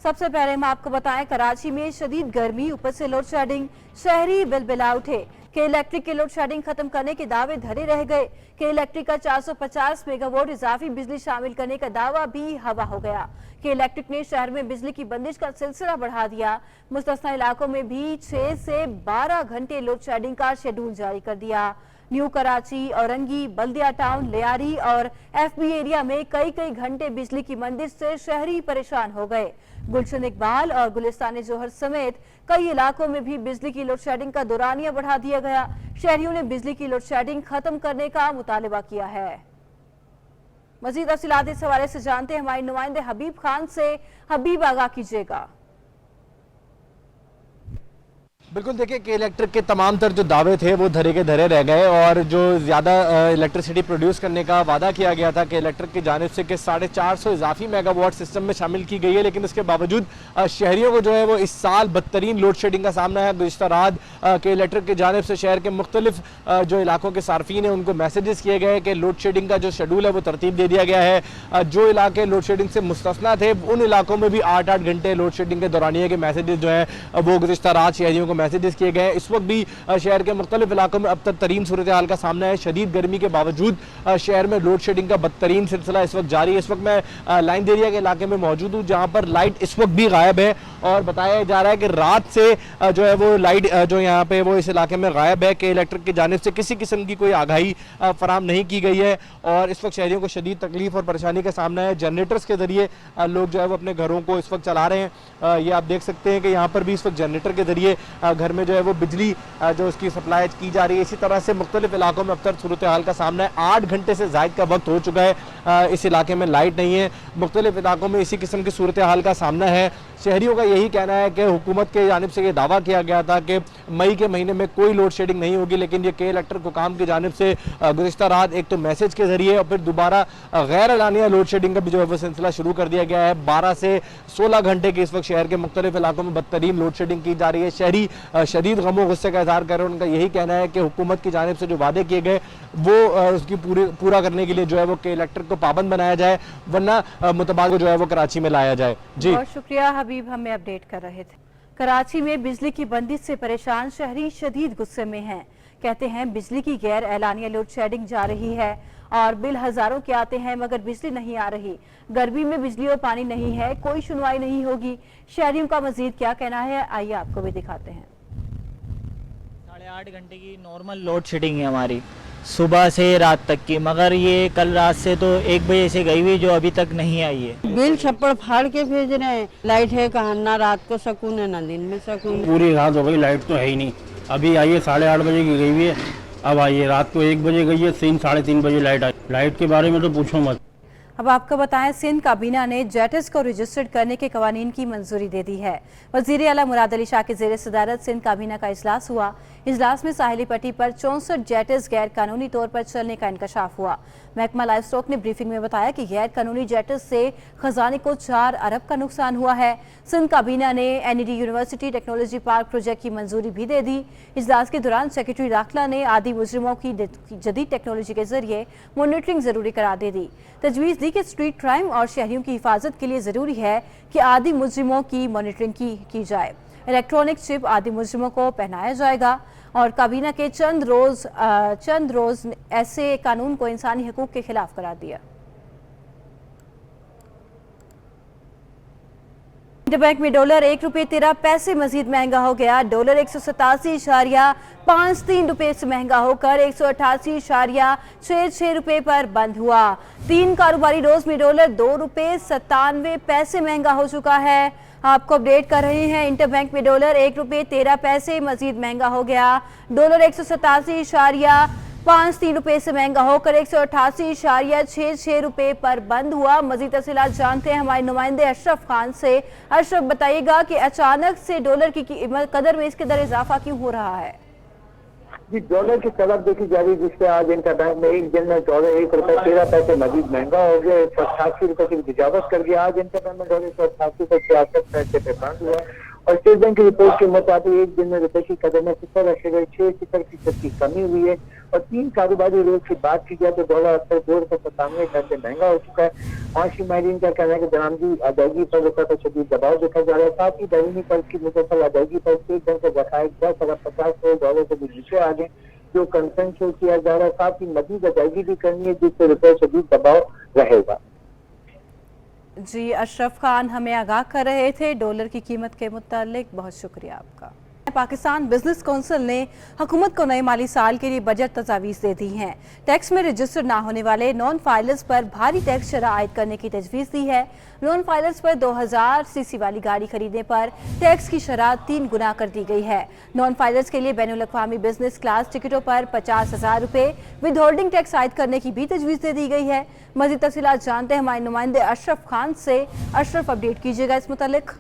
सबसे पहले हम आपको बताएं, कराची में शदीद गर्मी, ऊपर से लोड शेडिंग, शहरी बिलबिला उठे। के इलेक्ट्रिक के लोड शेडिंग खत्म करने के दावे धरे रह गए। के इलेक्ट्रिक का 450 मेगावाट इजाफी बिजली शामिल करने का दावा भी हवा हो गया। के इलेक्ट्रिक ने शहर में बिजली की बंदिश का सिलसिला बढ़ा दिया। मुस्तस्ना इलाकों में भी 6 से 12 घंटे लोड शेडिंग का शेड्यूल जारी कर दिया। न्यू कराची, औरंगी, बल्दिया टाउन, लियारी और एफबी एरिया में कई घंटे बिजली की बंदिश से शहरी परेशान हो गए। गुलशन इकबाल और गुलिस्तान जोहर समेत कई इलाकों में भी बिजली की लोड शेडिंग का दौरानिया बढ़ा दिया गया। शहरियों ने बिजली की लोड शेडिंग खत्म करने का मुतालबा किया है। मजीद तफसीलात इस हवाले से जानते हैं हमारे नुमाइंदे हबीब खान से। हबीब, आगाह कीजिएगा। बिल्कुल, देखिए कि इलेक्ट्रिक के तमाम तर जो दावे थे वो धरे के धरे रह गए और जो ज़्यादा इलेक्ट्रिसिटी प्रोड्यूस करने का वादा किया गया था कि इलेक्ट्रिक की जानिब से कि 450 इजाफी मेगावाट सिस्टम में शामिल की गई है, लेकिन इसके बावजूद शहरियों को जो है वो इस साल बदतरीन लोड शेडिंग का सामना है। गुज़िश्ता रात के इलेक्ट्रिक की जानिब से शहर के मुख्तलिफ जो इलाकों के सार्फिन हैं उनको मैसेजेस किए गए कि लोड शेडिंग का जो शेड्यूल है वो तरतीब दे दिया गया है। जो इलाके लोड शेडिंग से मुस्तस्ना थे उन इलाकों में भी 8-8 घंटे लोड शेडिंग के दौरानिया के मैसेजेस जो हैं वो गुज़िश्ता रात शहरियों को मैसेजेस किए गए। इस वक्त भी शहर के मुख्तलिफ इलाकों में अब तक तरीन सूरत हाल का सामना है। शदीद गर्मी के बावजूद शहर में लोड शेडिंग का बदतरीन सिलसिला इस वक्त जारी है। इस वक्त मैं लाइन देरिया के इलाके में मौजूद हूँ जहाँ पर लाइट इस वक्त भी गायब है और बताया जा रहा है कि रात से जो है वो लाइट जो यहाँ पे वो इस इलाके में गायब है कि इलेक्ट्रिक की जानिब से किसी किस्म की कोई आगाही फराम नहीं की गई है और इस वक्त शहरियों को शदीद तकलीफ और परेशानी का सामना है। जनरेटर्स के जरिए लोग जो है वो अपने घरों को इस वक्त चला रहे हैं। ये आप देख सकते हैं कि यहाँ पर भी इस वक्त जनरेटर के जरिए घर में जो है वो बिजली जो उसकी सप्लाई की जा रही है। इसी तरह से मुख्तलिफ इलाकों में अब तक सूरत हाल का सामना है। 8 घंटे से ज़ायद का वक्त हो चुका है, इस इलाके में लाइट नहीं है। मुख्तलिफ इलाकों में इसी किस्म की सूरत हाल का सामना है। शहरियों का यही कहना है कि हुकूमत के जानिब से ये दावा किया गया था कि मई के महीने में कोई लोड शेडिंग नहीं होगी, लेकिन ये के इलेक्ट्रिक हुकाम की जानिब से गुज़िश्ता रात एक तो मैसेज के जरिए और फिर दोबारा गैर एलानिया लोड शेडिंग का भी जो है वो सिलसिला शुरू कर दिया गया है। 12 से 16 घंटे की इस वक्त शहर के मुख्तलिफ इलाकों में बदतरीन लोड शेडिंग की जा रही है। शहरी शदीद गमो गुस्से का इजहार कर रहे हैं। उनका यही कहना है कि हुकूमत की जानिब से जो वादे किए गए वो उसकी पूरा करने के लिए जो है वो के इलेक्ट्रिक को पाबंद बनाया जाए, वरना मुतबादल जो है वो कराची में लाया जाए। जी बहुत शुक्रिया हबीब, हमें अपडेट कर रहे थे। कराची में बिजली की बंदिश से परेशान शहरी शदीद गुस्से में हैं। कहते हैं बिजली की गैर एलानिया लोड शेडिंग जा रही है और बिल हजारों के आते हैं मगर बिजली नहीं आ रही। गर्मी में बिजली और पानी नहीं है, कोई सुनवाई नहीं होगी। शहरियों का मजीद क्या कहना है, आइए आपको भी दिखाते हैं। 8 घंटे की नॉर्मल लोड शेडिंग है हमारी सुबह से रात तक की, मगर ये कल रात से तो 1 बजे से गई हुई जो अभी तक नहीं आई है। बिल छप्पड़ फाड़ के भेज रहे हैं। लाइट है कहाँ, ना रात को सुकून है ना दिन में सुकून। पूरी रात हो गई, लाइट तो है ही नहीं। अभी आई है 8:30 बजे की गई हुई है, अब आई है। रात को 1 बजे गई है, 3-3:30 बजे लाइट आई। लाइट के बारे में तो पूछो मत। अब आपको बताएं, सिंध काबीना ने जेटस को रजिस्टर्ड करने के कवानीन की मंजूरी दे दी है। वजीर आला मुराद अली शाह के ज़ेर सदारत सिंध काबीना का इजलास हुआ। इजलास में साहिली पट्टी पर 64 जेटस गैर कानूनी तौर पर चलने का इंकशाफ हुआ। महकमा लाइफ स्टॉक ने ब्रीफिंग में बताया कि गैर कानूनी जेटस से खजाने को 4 अरब का नुकसान हुआ है। सिंध काबीना ने NED university technology park project की मंजूरी भी दे दी। इजलास के दौरान सेक्रेटरी दाखिला ने आदि मुजरिमों की जदीद टेक्नोलॉजी के जरिए मॉनिटरिंग जरूरी करार दे दी। तजवीज़ दी कि स्ट्रीट क्राइम और शहरियों की हिफाजत के लिए ज़रूरी है कि आदि मुजरिमों की मॉनिटरिंग की जाए। इलेक्ट्रॉनिक चिप आदि मुजरिमों को पहनाया जाएगा और काबीना के चंद रोज ऐसे कानून को इंसानी हकूक के खिलाफ करार दिया। इंटरबैंक में डॉलर 1 रुपये 13 पैसे मजीद महंगा हो गया। डॉलर 187.53 रुपये से महंगा होकर 188.66 रुपये पर बंद हुआ। 3 कारोबारी रोज में डॉलर 2 रुपये 97 पैसे महंगा हो चुका है। आपको अपडेट कर रहे हैं, इंटरबैंक में डॉलर 1 रुपये 13 पैसे मजीद महंगा हो गया। डॉलर 187.53 रुपये से महंगा होकर 188.66 रुपये पर बंद हुआ। मजीद तफसीलात जानते हैं हमारे नुमाइंदे अशरफ खान से। अशरफ, बताइएगा कि अचानक से डॉलर की कदर में इसके दर इजाफा क्यों हो रहा है? जी, डॉलर की तलब देखी जा रही है जिससे आज इंटरबैंक में एक दिन में डॉलर 1 रुपये 13 पैसे मजीद महंगा हो गया। 188 रुपये की तजावत कर गया। आज इंटरबैंक में डॉलर 188.66 पे बंद हुआ और स्टेट बैंक की रिपोर्ट के मुताबिक एक दिन में रुपए की कदर में 0.6% की कमी हुई है और 3 कारोबारी रोज की बात की जाए तो डॉलर अब तक 297 महंगा हो चुका है। माशी माहिरीन का कहना है कि दरामदी अदायगी पर रुपये पर शदीद दबाव देखा जा रहा है। साथ ही बैरूनी कर्ज की मुकम्मल अदायगी पर स्टेट बैंक के जखायर $10,50 से भी नीचे आ गए, जो कंसर्न शो किया जा रहा है। साथ ही मजीद अदायगी भी करनी है जिससे रुपये शदीद दबाव रहेगा। जी, अशरफ खान हमें आगाह कर रहे थे डॉलर की कीमत के मुतालिक। बहुत शुक्रिया आपका। पाकिस्तान बिजनेस कौंसिल ने हुकूमत को नए माली साल के लिए बजट तजावीज़ दे दी हैं। टैक्स में रजिस्टर ना होने वाले नॉन फाइलर्स पर भारी टैक्स शरह आयद करने की तजवीज़ दी है। नॉन फाइलर्स पर 2000 सीसी वाली गाड़ी खरीदने पर टैक्स की शरह 3 गुना कर दी गई है। नॉन फाइलर्स के लिए बैनुल अक़वामी बिजनेस क्लास टिकटों पर 50,000 रुपये विद होल्डिंग टैक्स आयद करने की भी तजवीज़ दे दी गई है। मज़ीद तफसीलात जानते हैं हमारे नुमाइंदे अशरफ खान से। अशरफ, अपडेट कीजिएगा इस मुतालिक।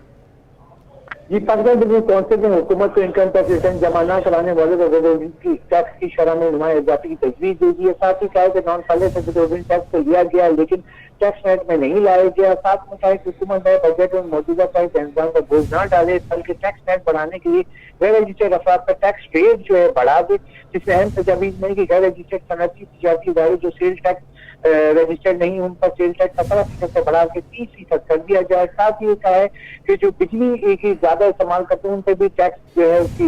जी, पाकिस्तान बिजनेस कौंसिल ने हुकूमत को इनकम टैक्स रिटर्न जमा न कराने वाले विदहोल्डिंग की टैक्स की शरह में नुमाया इजाफे की तजवीज़ दे दी है। साथ ही कहा कि नॉन फाइलर से विदहोल्डिंग टैक्स तो लिया गया लेकिन टैक्स नेट में नहीं लाया गया। साथ में कहा कि हुकूमत नए बजट में मौजूदा टैक्स इंतजाम पर बोझ न डाले बल्कि टैक्स नेट बढ़ाने के लिए गैर रजिस्टर्ड अफराद पर टैक्स रेट जो है बढ़ा दे, जिसमें अहम तजावीज़ नहीं कि गैर रजिस्टर्ड सनअती तिजारती इदारे जो सेल टैक्स रजिस्टर्ड नहीं उन पर सेल टैक्स 17% से बढ़ा के 30% कर दिया जाए। साथ ही कहा है कि जो बिजली की ज्यादा इस्तेमाल करते हैं उन पर भी टैक्स जो है उसकी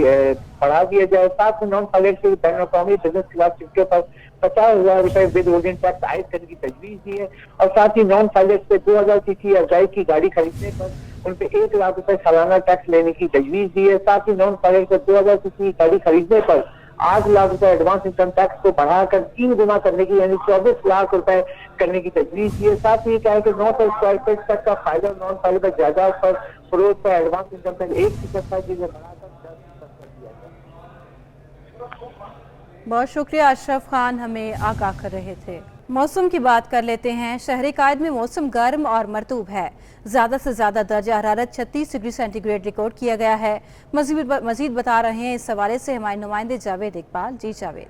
बढ़ा दिया जाए। साथ में नॉन फाइलर से बैनुल अक़वामी बिजनेस क्लास टिकटों पर 50,000 रुपए विद होल्डिंग टैक्स आयद करने की तजवीज़ दी है। और साथ ही नॉन फाइलर्स पे 2000 सीसी अजाई की गाड़ी खरीदने पर उन पे 1 लाख रुपए सालाना टैक्स लेने की तजवीज़ दी है। साथ ही नॉन फाइलर को 2000 सीसी गाड़ी खरीदने पर 8 लाख रुपए एडवांस इनकम टैक्स को बढ़ाकर 3 गुना करने की यानी 24 लाख रुपए करने की तजवीज़ दी है। साथ ही क्या है कि 900 स्क्वायर फीट तक का फायदा नॉन फाइलर पर जायदाद पर फरोख्त पर एडवांस इनकम टैक्स 1% था जिसे बढ़ाकर 10% कर दिया गया। बहुत शुक्रिया अशरफ खान, हमें आगाह कर रहे थे। मौसम की बात कर लेते हैं। शहर कायद में मौसम गर्म और मरतूब है। ज़्यादा से ज़्यादा दर्जा हरारत 36 डिग्री सेंटीग्रेड रिकॉर्ड किया गया है। मज़ीद बता रहे हैं इस हवाले से हमारे नुमाइंदे जावेद इकबाल। जी जावेद।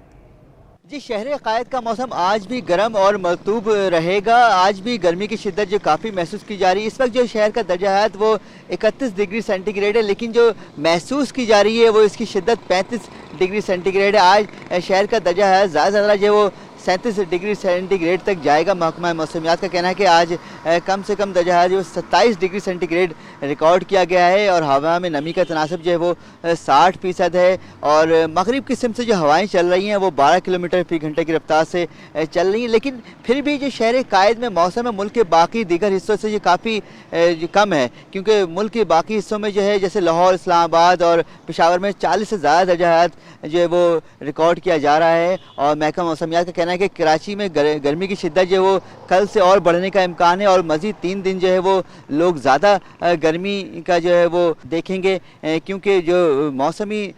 जी, शहर कायद का मौसम आज भी गर्म और मरतूब रहेगा। आज भी गर्मी की शिद्दत जो काफ़ी महसूस की जा रही है। इस वक्त जो शहर का दर्जा हरारत वो 31 डिग्री सेंटीग्रेड है, लेकिन जो महसूस की जा रही है वो इसकी शिद्दत 35 डिग्री सेंटीग्रेड है। आज शहर का दर्जा हरारत ज़्यादा से ज़्यादा जो वो 37 डिग्री सेंटीग्रेड तक जाएगा। महकमा मौसमियात का कहना है कि आज कम से कम दर्जा हरारत जो 27 डिग्री सेंटीग्रेड रिकॉर्ड किया गया है और हवा में नमी का तनासब जो है वो 60% है। और मगरिब किस्म से जो हवाएं चल रही हैं वो 12 किलोमीटर फी घंटे की रफ्तार से चल रही हैं, लेकिन फिर भी जो शहर कायद में मौसम है मुल्क के बाकी दीगर हिस्सों से ये काफ़ी कम है, क्योंकि मुल्क के बाकी हिस्सों में जो है जैसे लाहौर, इस्लामाबाद और पेशावर में 40 से ज़्यादा दर्जा हरारत जो है वो रिकॉर्ड किया जा रहा है। और महकमा मौसमियात का कहना है कि कराची में गर्मी की शिद्दत जो है वो कल से और बढ़ने का इम्कान है और मज़ीद 3 दिन जो है वो लोग ज़्यादा गर्मी का जो है वो देखेंगे, क्योंकि जो मौसमी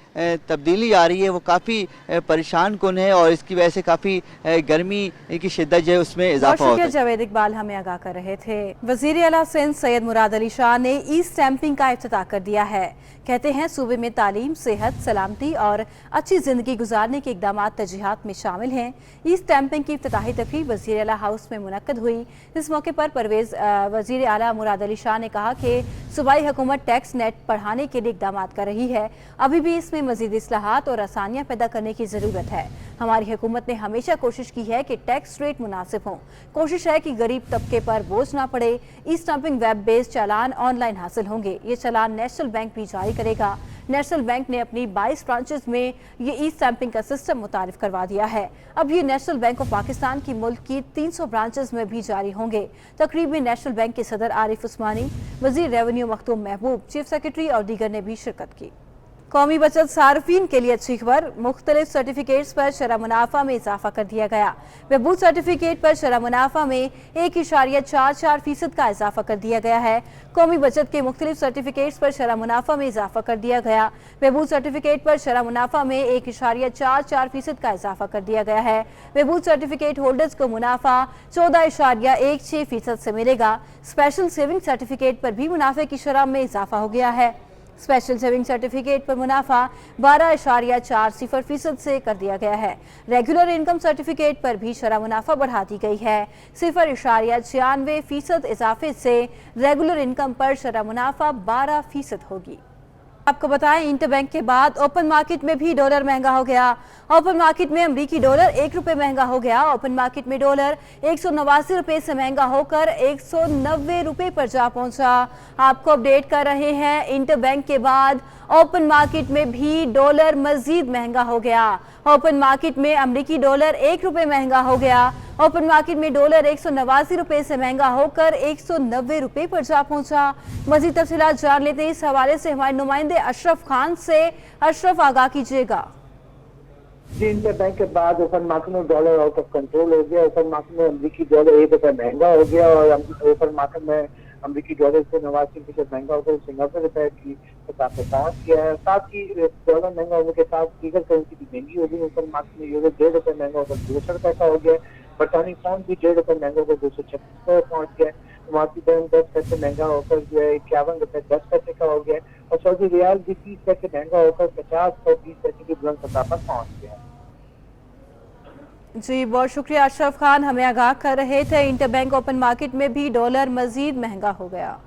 तब्दीली आ रही है वो काफ़ी परेशान कुन है और इसकी वजह से काफ़ी गर्मी की शिद्दत जो है उसमें इजाफा होता है। जावेद इकबाल हमें आगाह कर रहे थे। वज़ीर आला सिंध सैयद मुराद अली शाह ने ई स्टैंपिंग का इफ्तिताह कर दिया है। कहते हैं सूबे में तालीम, सेहत, सलामती और अच्छी जिंदगी गुजारने के इकदाम तरजीहात में शामिल हैं। ई स्टैंपिंग की इफ्तिताही तकरीब वज़ीर आला हाउस में मुनक्कद हुई। इस मौके पर वज़ीर आला मुराद अली शाह ने कहा कि सूबाई हुकूमत टैक्स नेट बढ़ाने के लिए इकदाम कर रही है। अभी भी इसमें मज़ीद इस्लाहात और आसानियाँ पैदा करने की ज़रूरत है। हमारी हुकूमत ने हमेशा कोशिश की है कि टैक्स रेट मुनासिब हों। कोशिश है कि गरीब तबके पर बोझ ना पड़े। ई स्टैंपिंग वेब बेस्ड चालान ऑनलाइन हासिल होंगे। ये चालान नेशनल बैंक भी जारी करेगा। नेशनल बैंक ने अपनी 22 ब्रांचेस में ये ई स्टैंपिंग का सिस्टम मुतारिफ करवा दिया है। अब ये नेशनल बैंक ऑफ पाकिस्तान की मुल्क की 300 ब्रांचेस में भी जारी होंगे। तकरीब में नेशनल बैंक के सदर आरिफ उस्मानी, वजीर रेवेन्यू मखदूम महबूब, चीफ सेक्रेटरी और दीगर ने भी शिरकत की। कौमी बचत सार्फिन के लिए अच्छी खबर। मुख्तलिफ सर्टिफिकेट्स पर शरह मुनाफा में इजाफा कर दिया गया। बहबूद सर्टिफिकेट पर शरह मुनाफा में 1.44% का इजाफा कर दिया गया है। कौमी बचत के मुख्तलिफ सर्टिफिकेट्स पर शरह मुनाफा में इजाफा कर दिया गया। बहबूद सर्टिफिकेट पर शरह मुनाफा में 1.44% का इजाफा कर दिया गया है। बहबूद सर्टिफिकेट होल्डर्स को मुनाफा 14.16% से मिलेगा। स्पेशल सेविंग सर्टिफिकेट पर भी मुनाफे की शरह में इजाफा हो गया है। स्पेशल सेविंग सर्टिफिकेट पर मुनाफा 12.40% से कर दिया गया है। रेगुलर इनकम सर्टिफिकेट पर भी शरह मुनाफा बढ़ा दी गई है। 0.96% इजाफे से रेगुलर इनकम पर शरह मुनाफा 12% होगी। आपको बताएं इंटरबैंक के बाद ओपन मार्केट में भी डॉलर महंगा हो गया। ओपन मार्केट में अमरीकी डॉलर 1 रुपए महंगा हो गया। ओपन मार्केट में डॉलर 189 रुपए से महंगा होकर 190 रुपए पर जा पहुंचा। आपको अपडेट कर रहे हैं, इंटरबैंक के बाद ओपन मार्केट में भी डॉलर मजीद महंगा हो गया। ओपन मार्केट में अमरीकी डॉलर 1 रुपए महंगा हो गया। ओपन मार्केट में डॉलर 189 रुपए से महंगा होकर 190 रुपए पर जा पहुंचा। मजीद तफसीलात जान लेते हैं इस हवाले से हमारे नुमाइंदे अशरफ खान से। अशरफ, आगाह कीजिएगा। जी, इंटरबैंक के बाद ओपन मार्केट में डॉलर आउट ऑफ कंट्रोल हो गया। ओपन मार्केट में अमरीकी डॉलर 1 रुपए महंगा हो गया और ओपन मार्केट में अमरीकी डॉलर से 89% महंगा होकर 90 रुपए की सतह पर पहुंच गया है। साथ ही डॉलर महंगा होने के साथ दीगर करेंसी भी महंगी हो गई। ओपन मार्केट में यूरो 1.5 रुपए महंगा होकर 200 रुपए का हो गया। बरतानी पाउंड भी 1.5 रुपए महंगा होकर 236 रुपए पहुंच गया। भारतीय बैंक 10 पैसे महंगा होकर जो है 51 रुपए 10 पैसे का हो गया। और सऊदी रियाल भी 30 पैसे महंगा होकर 50-20 पैसे की बुलंद सतह पर पहुंच गया। जी, बहुत शुक्रिया अशरफ खान, हमें आगाह कर रहे थे। इंटरबैंक ओपन मार्केट में भी डॉलर मजीद महंगा हो गया।